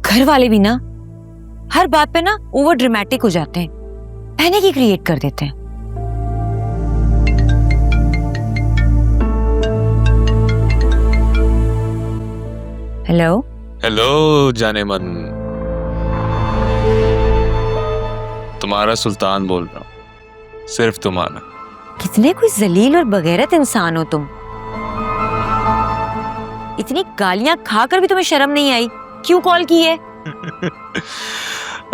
घर वाले भी ना हर बात पे ना ओवर ड्रामेटिक हो जाते हैं, पैनिक ही क्रिएट कर देते हैं। हेलो हेलो जाने मन, तुम्हारा सुल्तान बोल रहा हूँ, सिर्फ तुम्हारा। कितने कोई जलील और बगैरत इंसान हो तुम। इतनी गालियां खाकर भी तुम्हें शर्म नहीं आई, क्यों कॉल की है?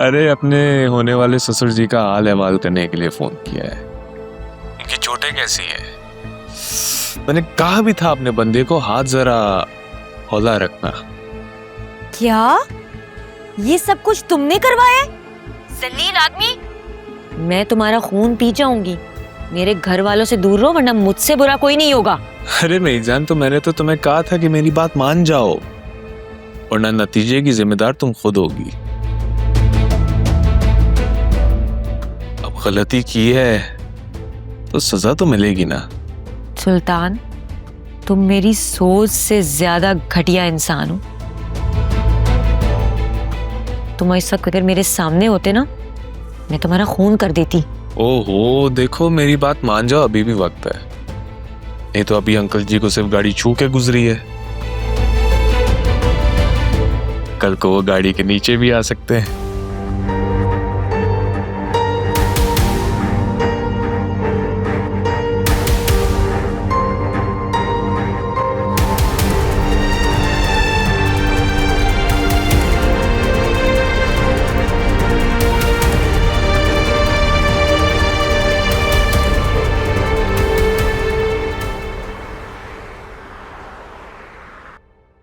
अरे अपने होने वाले ससुर जी का हाल अहवाल करने के लिए फोन किया है। इनकी चोटें कैसी हैं? मैंने कहा भी था अपने बंदे को हाथ जरा हौला रखना। क्या ये सब कुछ तुमने करवाया? जलील आदमी, मैं तुम्हारा खून पी जाऊंगी। मेरे घर वालों से दूर रहो, वरना मुझसे बुरा कोई नहीं होगा। अरे मेरी जान, तो मैंने तो तुम्हें कहा था कि मेरी बात मान जाओ, वरना नतीजे की जिम्मेदार तुम खुद होगी। अब गलती की है तो सजा तो मिलेगी ना। सुल्तान, तुम मेरी सोच से ज्यादा घटिया इंसान हो। तुम इस वक्त अगर मेरे सामने होते ना, मैं तुम्हारा खून कर देती। ओहो, देखो मेरी बात मान जाओ, अभी भी वक्त है। नहीं तो अभी अंकल जी को सिर्फ गाड़ी छू के गुजरी है, कल को वो गाड़ी के नीचे भी आ सकते हैं।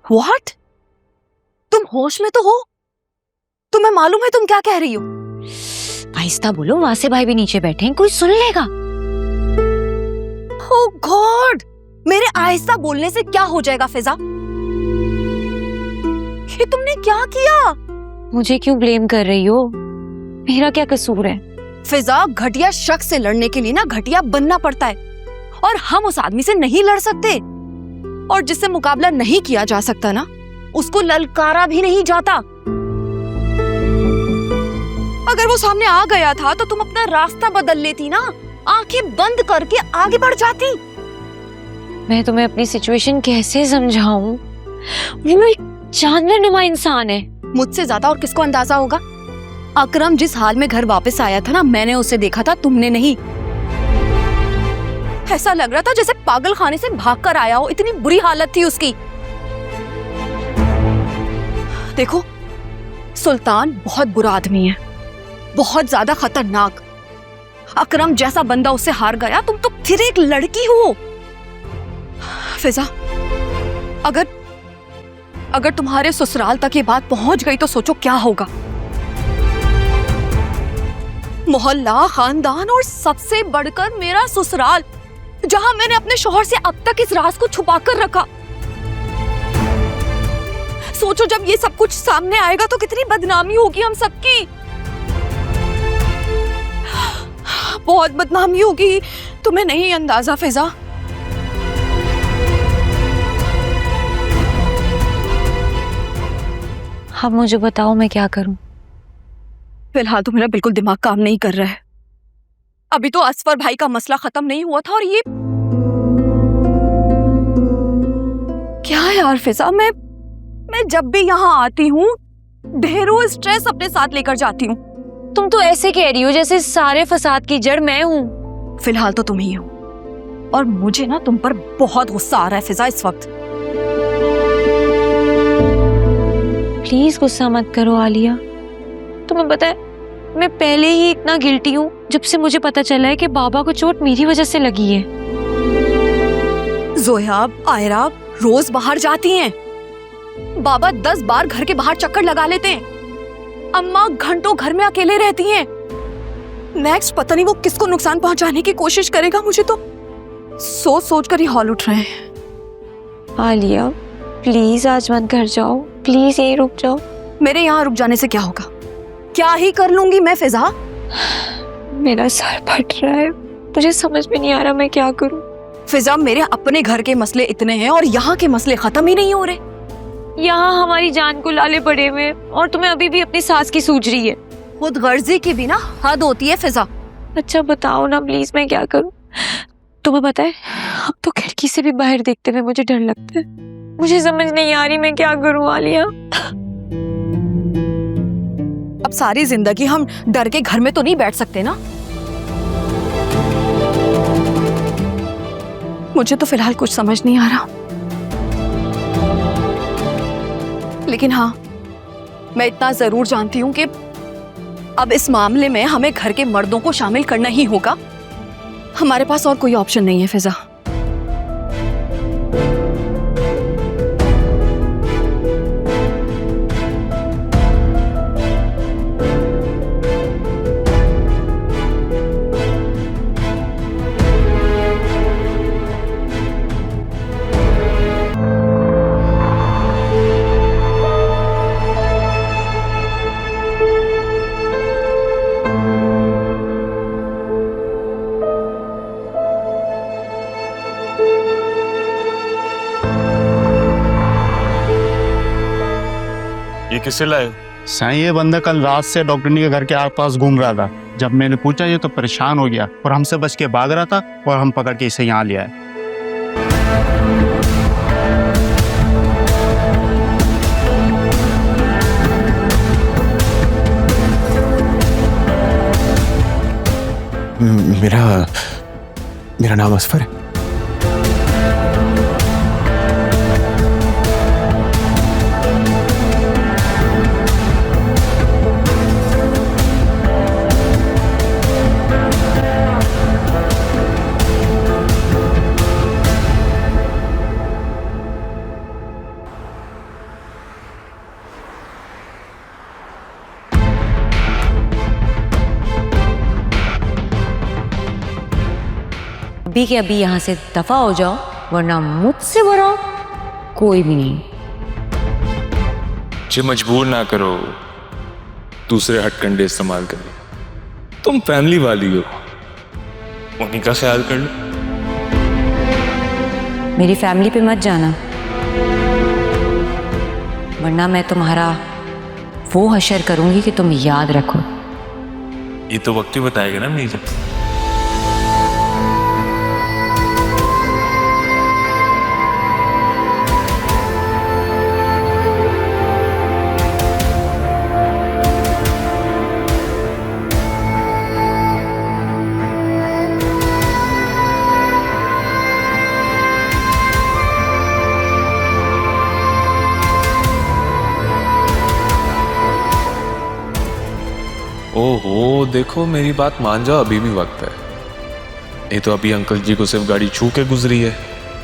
What? तुम होश में तो हो? तुम्हें मालूम है तुम क्या कह रही हो? आहिस्ता बोलो, वासे भाई भी नीचे बैठे हैं, कोई सुन लेगा। Oh God! मेरे आहिस्ता बोलने से क्या हो जाएगा फिजा? ये तुमने क्या किया? मुझे क्यों ब्लेम कर रही हो? मेरा क्या कसूर है? फिजा, घटिया शख्स से लड़ने के लिए ना घटिया बनना पड़ता है, और हम उस आदमी से नहीं लड़ सकते। और जिससे मुकाबला नहीं किया जा सकता ना, उसको ललकारा भी नहीं जाता। अगर वो सामने आ गया था तो तुम अपना रास्ता बदल लेती ना, आंखें बंद करके आगे बढ़ जाती। मैं तुम्हें अपनी सिचुएशन कैसे समझाऊं? वो एक जानवर नुमा इंसान है। मुझसे ज्यादा और किसको अंदाजा होगा? अकरम जिस हाल में घर वापस आया था ना, मैंने उसे देखा था, तुमने नहीं। ऐसा लग रहा था जैसे पागल खाने से भागकर आया हो, इतनी बुरी हालत थी उसकी। देखो, सुल्तान बहुत बुरा आदमी है, बहुत ज्यादा खतरनाक। अकरम जैसा बंदा उससे हार गया, तुम तो फिर एक लड़की हो। फिजा, अगर तुम्हारे ससुराल तक ये बात पहुंच गई तो सोचो क्या होगा। मोहल्ला, खानदान और सबसे बढ़कर मेरा ससुराल, जहां मैंने अपने शौहर से अब तक इस राज को छुपा कर रखा। सोचो जब ये सब कुछ सामने आएगा तो कितनी बदनामी होगी हम सबकी। बहुत बदनामी होगी, तुम्हें नहीं अंदाजा फिजा। अब मुझे बताओ मैं क्या करूं? फिलहाल तो मेरा बिल्कुल दिमाग काम नहीं कर रहा है। अभी तो असफर भाई का मसला खत्म नहीं हुआ था, और ये क्या है यार फिजा? मैं जब भी यहाँ आती हूँ ढेरों स्ट्रेस अपने साथ लेकर जाती हूँ। तुम तो ऐसे कह रही हो जैसे सारे फसाद की जड़ मैं हूँ। फिलहाल तो तुम ही हो, और मुझे ना तुम पर बहुत गुस्सा आ रहा है फिजा इस वक्त। प्लीज गुस्सा मत करो आलिया। तुम्हें पता है मैं पहले ही इतना गिल्टी हूँ जब से मुझे पता चला है कि बाबा को चोट मेरी वजह से लगी है। जोया, आयरा रोज बाहर जाती हैं। बाबा 10 बार घर के बाहर चक्कर लगा लेते हैं। अम्मा घंटों घर में अकेले रहती हैं। नेक्स्ट पता नहीं वो किसको नुकसान पहुंचाने की कोशिश करेगा। मुझे तो सोच सोच कर ही हौल उठ रहे हैं। आलिया प्लीज आज मत घर जाओ, प्लीज यहीं रुक जाओ। मेरे यहाँ रुक जाने से क्या होगा? क्या ही कर लूंगी मैं फिजा? मेरा सर फट रहा है, मुझे समझ में नहीं आ रहा मैं क्या करूं। फिजा, मेरे अपने घर के मसले इतने हैं और यहाँ के मसले खत्म ही नहीं हो रहे। यहाँ हमारी जान को लाले पड़े हुए हैं और तुम्हें अभी भी अपनी सास की सूझ रही है। खुद गर्जी की भी ना हद होती है फिजा। अच्छा बताओ ना प्लीज, मैं क्या करूं? तुम्हें पता है, अब तो खिड़की से भी बाहर देखते हुए मुझे डर लगता है। मुझे समझ नहीं आ रही मैं क्या करूं आलिया। अब सारी जिंदगी हम डर के घर में तो नहीं बैठ सकते ना। मुझे तो फिलहाल कुछ समझ नहीं आ रहा, लेकिन हाँ, मैं इतना जरूर जानती हूं कि अब इस मामले में हमें घर के मर्दों को शामिल करना ही होगा। हमारे पास और कोई ऑप्शन नहीं है फिजा। ये किसे लाए? साईं, ये बंदा कल रात से डॉक्टरनी के घर के आसपास घूम रहा था। जब मैंने पूछा ये तो परेशान हो गया और हमसे बच के भाग रहा था और हम पकड़ के इसे यहाँ लिया है। मेरा नाम असफर है। अभी के अभी यहाँ से दफा हो जाओ, वरना मुझसे बुरा कोई भी नहीं। मुझे मजबूर ना करो दूसरे हथकंडे इस्तेमाल करने। तुम फैमिली वाली हो, उन्हीं का ख्याल कर लो। मेरी फैमिली पे मत जाना, वरना मैं तुम्हारा वो हशर करूंगी कि तुम याद रखो। ये तो वक्त ही बताएगा ना मीजा। ओहो, देखो मेरी बात मान जाओ, अभी भी वक्त है। नहीं तो अभी अंकल जी को सिर्फ गाड़ी छू के गुजरी है।